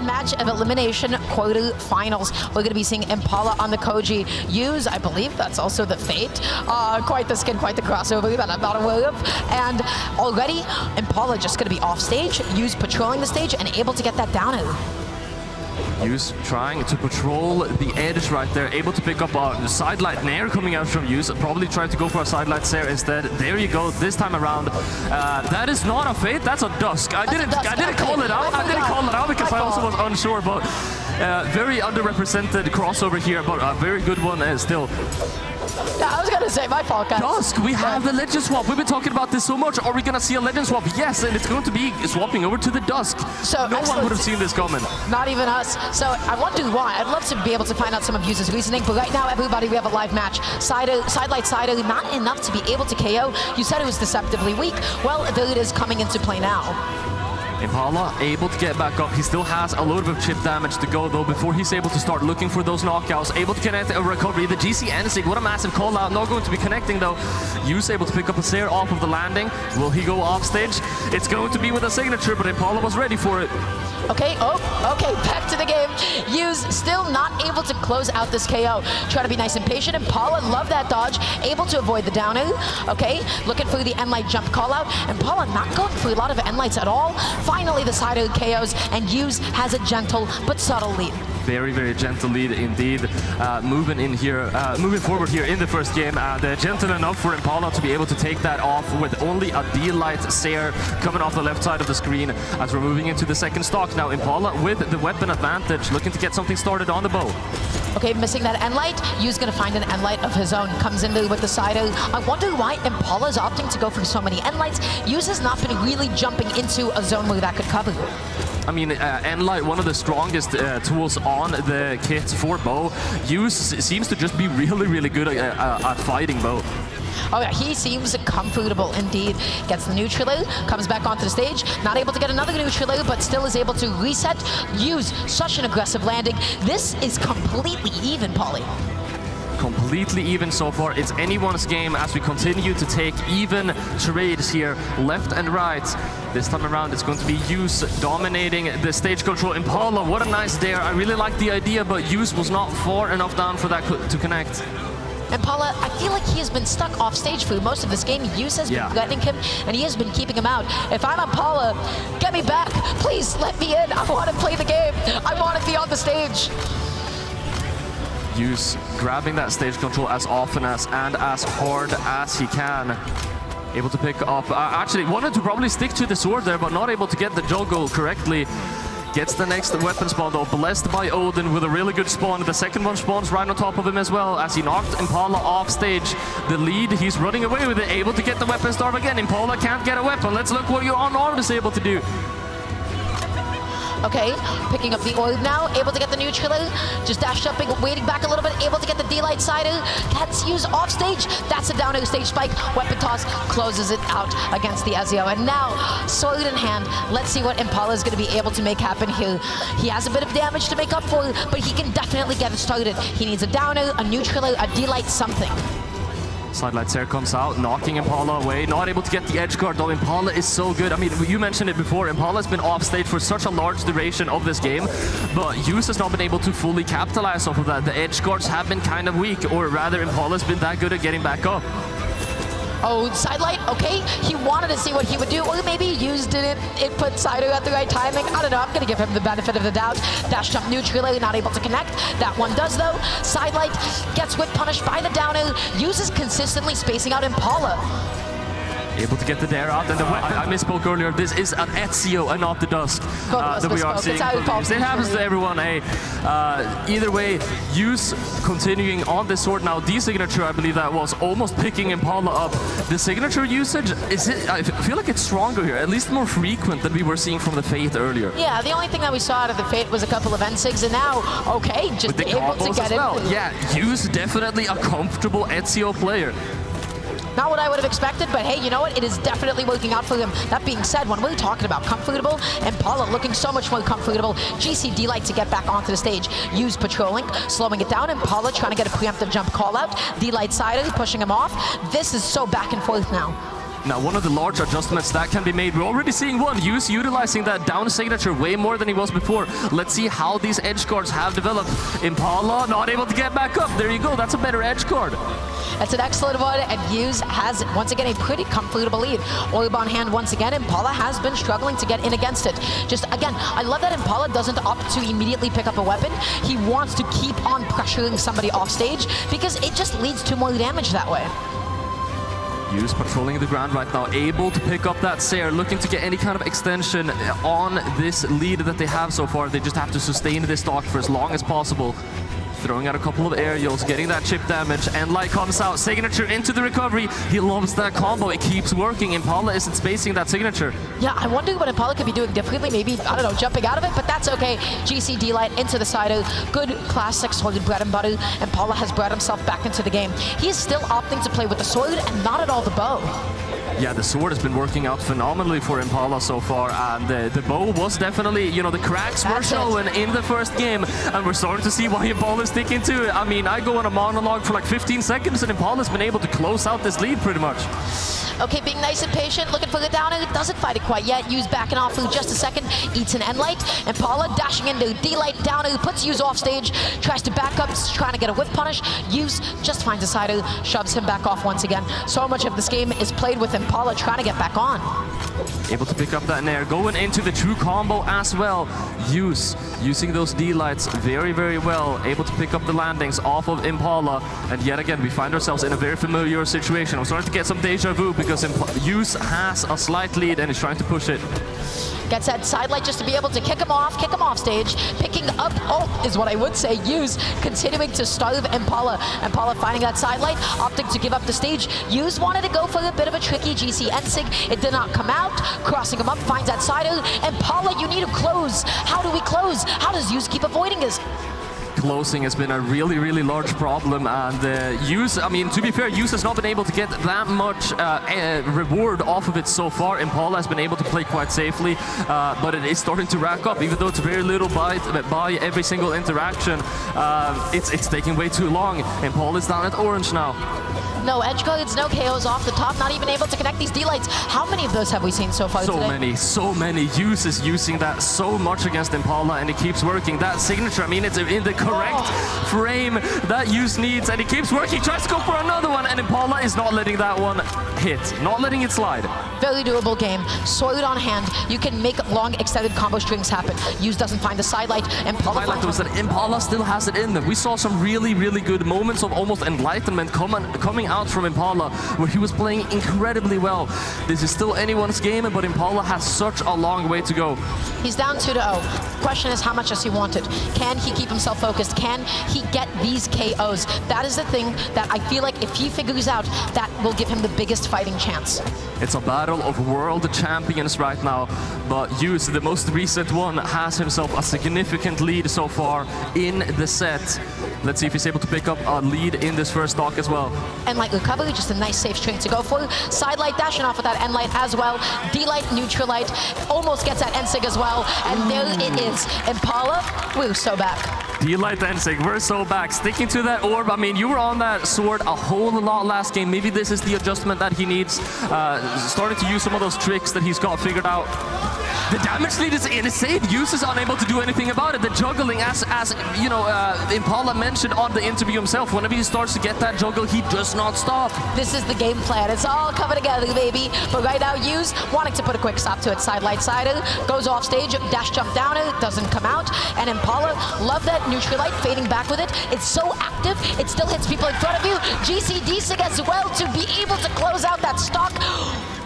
match of elimination quarterfinals. We're going to be seeing Impala on the Koji. Use, I believe that's also the Fate. Quite the skin, quite the crossover that I'm not aware of. And already, Impala just going to be off stage. Use patrolling the stage and able to get that down. Use trying to patrol the edge right there, able to pick up a sidelight nair coming out from Use, probably trying to go for a sidelight Nair instead. There you go, this time around. That is not a Fate, that's a Dusk. I didn't call it out. I didn't call it out because I also was unsure, but very underrepresented crossover here, but a very good one still. Yeah, I was gonna say, my fault, guys. Dusk, we have the legend swap. We've been talking about this so much. Are we gonna see a legend swap? Yes, and it's going to be swapping over to the Dusk. So no one would have seen this coming. Not even us. So I wonder why. I'd love to be able to find out some of Use's reasoning, but right now, everybody, we have a live match. Sidelight Sido, not enough to be able to KO. You said it was deceptively weak. Well, there it is coming into play now. Impala able to get back up. He still has a load of chip damage to go though before he's able to start looking for those knockouts. Able to connect a recovery. The GC Ensig, what a massive call out. Not going to be connecting though. Use able to pick up a Nair off of the landing. Will he go off stage? It's going to be with a signature, but Impala was ready for it. Okay, okay, back to the game. Use still not able to close out this KO. Try to be nice and patient. Impala, love that dodge. Able to avoid the down air. Okay, looking for the end-light jump call out. Impala not going for a lot of end-lights at all. Finally, the side of KOs, and Use has a gentle but subtle lead. Very, very gentle lead indeed. Moving forward here in the first game, gentle enough for Impala to be able to take that off with only a D-Light Nair coming off the left side of the screen as we're moving into the second stock. Now Impala with the weapon advantage, looking to get something started on the bow. Okay, missing that end-light. Yu's gonna find an end-light of his own. Comes in there with the side. I wonder why Impala's opting to go for so many end-lights. Yus has not been really jumping into a zone where that could cover. I mean, Endlight, one of the strongest tools on the kit for bow. Use seems to just be really, really good at fighting bow. Oh yeah, he seems comfortable indeed. Gets the neutral, comes back onto the stage, not able to get another neutral, but still is able to reset. Use such an aggressive landing. This is completely even, Polly. Completely even so far. It's anyone's game as we continue to take even trades here, left and right. This time around, it's going to be Use dominating the stage control. Impala, what a nice dare. I really like the idea, but Use was not far enough down for that to connect. Impala, I feel like he has been stuck off stage for most of this game. Use has been threatening him, and he has been keeping him out. If I'm Impala, get me back. Please let me in. I want to play the game. I want to be on the stage. Use grabbing that stage control as often and as hard as he can. Able to pick up, actually wanted to probably stick to the sword there, but not able to get the juggle correctly. Gets the next weapon spawn though, blessed by Odin with a really good spawn. The second one spawns right on top of him as well as he knocked Impala off stage. The lead, he's running away with it, able to get the weapon starve again. Impala can't get a weapon. Let's look what your unarmed is able to do. Okay, picking up the orb now, able to get the neutral, just dash jumping, waiting back a little bit, able to get the D-Light side, gets Use off stage, that's a down air stage spike, weapon toss, closes it out against the Ezio, and now, sword in hand, let's see what Impala is going to be able to make happen here. He has a bit of damage to make up for, but he can definitely get it started. He needs a down air, a neutral, a D-Light, something. Sidelight Nair comes out, knocking Impala away. Not able to get the edge guard though. Impala is so good. I mean, you mentioned it before. Impala's been off stage for such a large duration of this game, but Use has not been able to fully capitalize off of that. The edge guards have been kind of weak, or rather Impala's been that good at getting back up. Oh, sidelight, okay. He wanted to see what he would do, or maybe Use didn't input Sido at the right timing. I don't know, I'm gonna give him the benefit of the doubt. Dash jump neutral, not able to connect. That one does though. Sidelight gets whip punished by the down air. Use is consistently spacing out Impala. Able to get the dare out, and the weapon. I misspoke earlier. This is an Ezio and not the Dusk that we are seeing. It happens to everyone. Hey, either way, Use continuing on the sword now. The signature, I believe that was almost picking Impala up. The signature usage is it? I feel like it's stronger here, at least more frequent than we were seeing from the Fate earlier. Yeah, the only thing that we saw out of the Fate was a couple of N6s, and now, okay, just able to get it. Yeah, Use definitely a comfortable Ezio player. Not what I would have expected, but hey, you know what? It is definitely working out for him. That being said, when we're talking about comfortable, Impala looking so much more comfortable. GC D-Light to get back onto the stage. Use patrolling, slowing it down. Impala trying to get a preemptive jump call out. D-Light side, pushing him off. This is so back and forth now. Now, one of the large adjustments that can be made, we're already seeing one, Use utilizing that down signature way more than he was before. Let's see how these edge guards have developed. Impala not able to get back up. There you go, that's a better edge guard. That's an excellent one, and Hughes has, once again, a pretty comfortable lead. Orb on hand once again. Impala has been struggling to get in against it. Just, again, I love that Impala doesn't opt to immediately pick up a weapon. He wants to keep on pressuring somebody off stage because it just leads to more damage that way. Use patrolling the ground right now, able to pick up that Seer, looking to get any kind of extension on this lead that they have so far. They just have to sustain this stock for as long as possible. Throwing out a couple of aerials, getting that chip damage, and Light comes out, signature into the recovery. He loves that combo, it keeps working. Impala isn't spacing that signature. Yeah, I wonder what Impala could be doing differently, maybe, I don't know, jumping out of it, but that's okay. GC Light into the side, good classic solid bread and butter. Impala has brought himself back into the game. He is still opting to play with the sword and not at all the bow. Yeah, the sword has been working out phenomenally for Impala so far, and the bow was definitely, you know, the cracks were showing in the first game, and we're starting to see why Impala is sticking to it. I mean, I go on a monologue for like 15 seconds, and Impala's been able to close out this lead pretty much. Okay, being nice and patient, looking for the down, and it doesn't fight it quite yet. Use backing off for just a second, eats an N-Light. Impala dashing into D-Light down, puts Use off stage, tries to back up, trying to get a whiff punish. Use just finds a side, shoves him back off once again. So much of this game is played with Impala trying to get back on. Able to pick up that Nair, going into the true combo as well. Use using those D-Lights very, very well. Able to pick up the landings off of Impala. And yet again, we find ourselves in a very familiar situation. I'm starting to get some deja vu because Use has a slight lead and is trying to push it. Gets that side light just to be able to kick him off stage. Picking up ult is what I would say. Use continuing to starve Impala. Impala finding that side light, opting to give up the stage. Use wanted to go for a bit of a tricky GC Ensig. It did not come out. Crossing him up, finds that side. Impala, you need to close. How do we close? How does Use keep avoiding this? Closing has been a really, really large problem, and Use, I mean, to be fair, Use has not been able to get that much reward off of it so far. Impala has been able to play quite safely, but it is starting to rack up, even though it's very little by every single interaction. It's taking way too long. Impala is down at orange now. No edge guards, no KOs off the top, not even able to connect these D-Lights. How many of those have we seen so far today? So many. Use is using that so much against Impala, and it keeps working. That signature, I mean, it's in the correct frame that Use needs, and it keeps working. Tries to go for another one, and Impala is not letting that one hit, not letting it slide. Very doable game. Sword on hand. You can make long extended combo strings happen. Use doesn't find the side light. Impala highlight was that Impala still has it in them. We saw some really, really good moments of almost enlightenment coming out from Impala, where he was playing incredibly well. This is still anyone's game, but Impala has such a long way to go. He's down 2-0. Question is, how much does he want it? Can he keep himself focused? Can he get these KOs? That is the thing that I feel like if he figures out, that will give him the biggest fighting chance. It's a battle of world champions right now, but Use, the most recent one, has himself a significant lead so far in the set. Let's see if he's able to pick up a lead in this first stock as well. N-Light recovery, just a nice safe string to go for. Side light dashing off with that N-Light as well. D-Light, neutral light, almost gets that Ensig as well. And there it is. Impala, we're so back. D-Light Ensig, we're so back. Sticking to that orb, I mean, you were on that sword a whole lot last game. Maybe this is the adjustment that he needs. Starting to use some of those tricks that he's got figured out. The damage lead is insane. Use is unable to do anything about it. The juggling, as you know, Impala mentioned on the interview himself, whenever he starts to get that juggle, he does not stop. This is the game plan. It's all coming together, baby. But right now, Use wanting to put a quick stop to it. Side light side, goes off stage, dash jump down, it doesn't come out. And Impala, love that neutral light, fading back with it. It's so active, it still hits people in front of you. GC Desig as well to be able to close out that stock.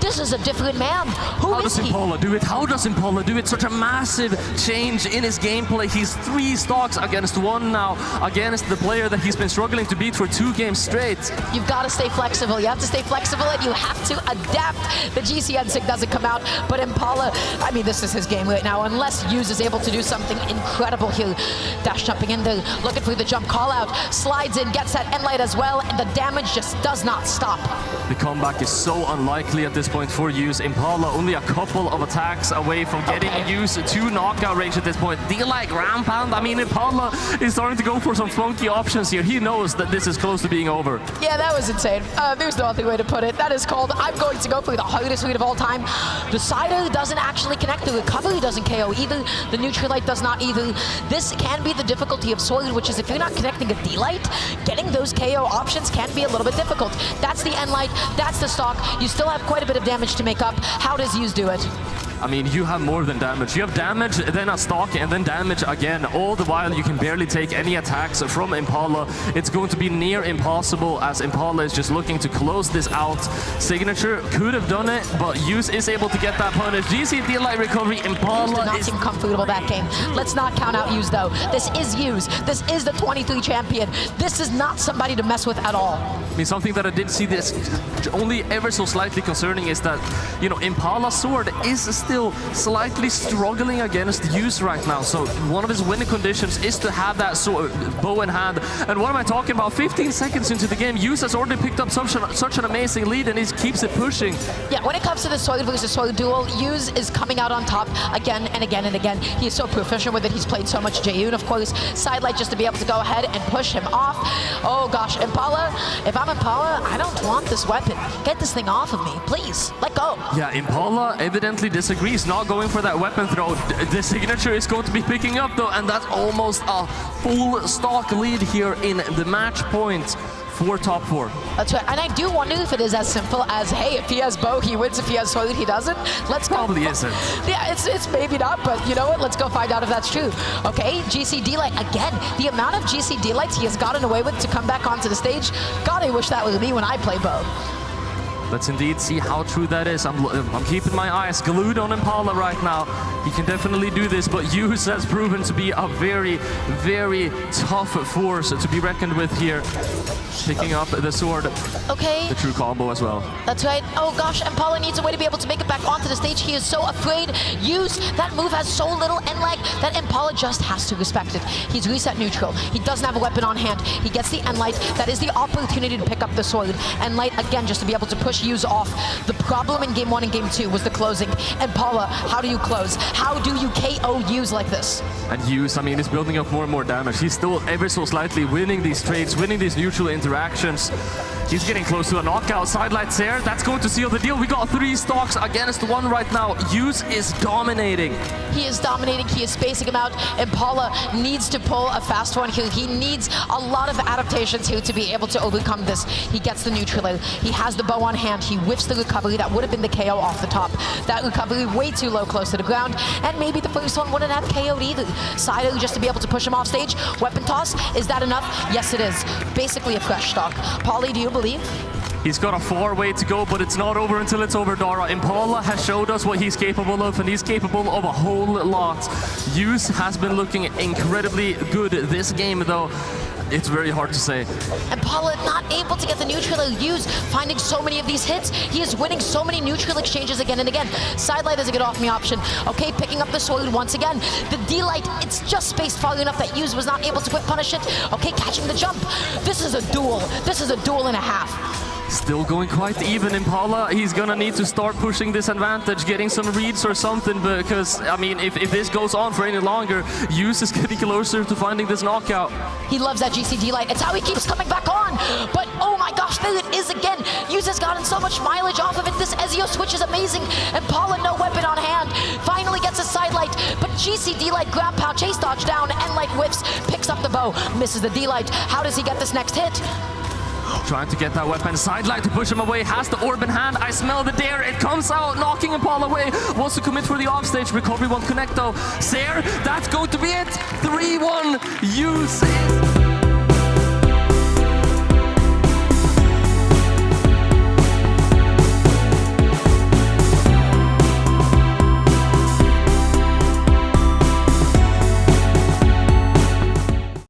This is a different man. How does Impala do it? How does Impala do it? Such a massive change in his gameplay. He's 3 stocks against 1 now, against the player that he's been struggling to beat for 2 games straight. You've got to stay flexible. You have to stay flexible and you have to adapt. The GC Ensig doesn't come out, but Impala, I mean, this is his game right now, unless Use is able to do something incredible here. Dash jumping in there, looking for the jump call out, slides in, gets that N-Light as well, and the damage just does not stop. The comeback is so unlikely at this point. point for Use. Impala only a couple of attacks away from getting Use to knockout range at this point. D-like ground pound. I mean, Impala is starting to go for some funky options here. He knows that this is close to being over. Yeah, that was insane. There's no other way to put it. That is called, I'm going to go for the hardest lead of all time. The Sido doesn't actually connect. The recovery doesn't KO either. The Neutralite does not either. This can be the difficulty of Sword, which is if you're not connecting a D-Light, getting those KO options can be a little bit difficult. That's the N-Light, that's the stock. You still have quite a bit of damage to make up. How does Use do it? I mean, you have more than damage. You have damage, then a stock, and then damage again. All the while, you can barely take any attacks from Impala. It's going to be near impossible as Impala is just looking to close this out. Signature could have done it, but Use is able to get that punish. GC D-Light recovery. Impala did not seem comfortable that game. Let's not count out Use, though. This is Use. This is the 23 champion. This is not somebody to mess with at all. I mean, something that I did see this only ever so slightly concerning is that, you know, Impala's Sword is still slightly struggling against Use right now. So one of his winning conditions is to have that sword, bow in hand. And what am I talking about? 15 seconds into the game, Use has already picked up such an amazing lead, and he keeps it pushing. Yeah, when it comes to the Sword versus Sword duel, Use is coming out on top again and again and again. He is so proficient with it. He's played so much Jaeyoon, of course. Sidelight just to be able to go ahead and push him off. Oh gosh, Impala, if I'm Impala, I don't want this weapon. Get this thing off of me, please. Let go. Yeah, Impala evidently disagrees, not going for that weapon throw. The Signature is going to be picking up though, and that's almost a full stock lead here in the match point for top 4. That's right, and I do wonder if it is as simple as, hey, if he has bow, he wins. If he has sword, he doesn't. Let's go. Probably isn't. Yeah, it's maybe not, but you know what? Let's go find out if that's true. Okay, GC D-Light, again, the amount of GC D-Lights he has gotten away with to come back onto the stage, God, I wish that was me when I play bow. Let's indeed see how true that is. I'm keeping my eyes glued on Impala right now. He can definitely do this, but Use has proven to be a very, very tough force to be reckoned with here. Picking up the sword. Okay. The true combo as well. That's right. Oh gosh, Impala needs a way to be able to make it back onto the stage. He is so afraid. Use, that move has so little end lag that Impala just has to respect it. He's reset neutral. He doesn't have a weapon on hand. He gets the end light. That is the opportunity to pick up the sword. End light, again, just to be able to push Use off. The problem in game 1 and game 2 was the closing. Impala, how do you close? How do you KO Use like this? And Use, I mean, is building up more and more damage. He's still ever so slightly winning these trades, winning these neutral interactions. He's getting close to a knockout. Sidelights there. That's going to seal the deal. We got 3 stocks against 1 right now. Use is dominating. He is dominating. He is spacing him out. Impala needs to pull a fast one here. He needs a lot of adaptations here to be able to overcome this. He gets the neutral. He has the bow on hand. He whiffs the recovery. That would have been the KO off the top. That recovery way too low, close to the ground. And maybe the first one wouldn't have KO'd either. Sido just to be able to push him off stage. Weapon toss. Is that enough? Yes, it is. Basically a fresh stock. Pauly, do you believe? He's got a 4 way to go, but it's not over until it's over, Dara. Impala has showed us what he's capable of, and he's capable of a whole lot. Use has been looking incredibly good this game, though. It's very hard to say. Impala not able to get the neutral. Use finding so many of these hits. He is winning so many neutral exchanges again and again. Sidelight is a get off me option. Okay, picking up the sword once again. The D-Light, it's just spaced far enough that Use was not able to quick punish it. Okay, catching the jump. This is a duel. This is a duel and a half. Still going quite even. Impala, he's gonna need to start pushing this advantage, getting some reads or something, because, I mean, if this goes on for any longer, Use is getting closer to finding this knockout. He loves that GCD light. It's how he keeps coming back on. But, oh my gosh, there it is again. Use has gotten so much mileage off of it. This Ezio switch is amazing. Impala, no weapon on hand. Finally gets a side light, but GCD light, grab pound, chase dodge down, and light whiffs, picks up the bow, misses the D-Light. How does he get this next hit? Trying to get that weapon. Sidelight to push him away. Has the orb in hand. I smell the dare. It comes out, knocking Impala away. Wants to commit for the offstage. Recovery won't connect though. Sair, that's going to be it. 3-1. Use.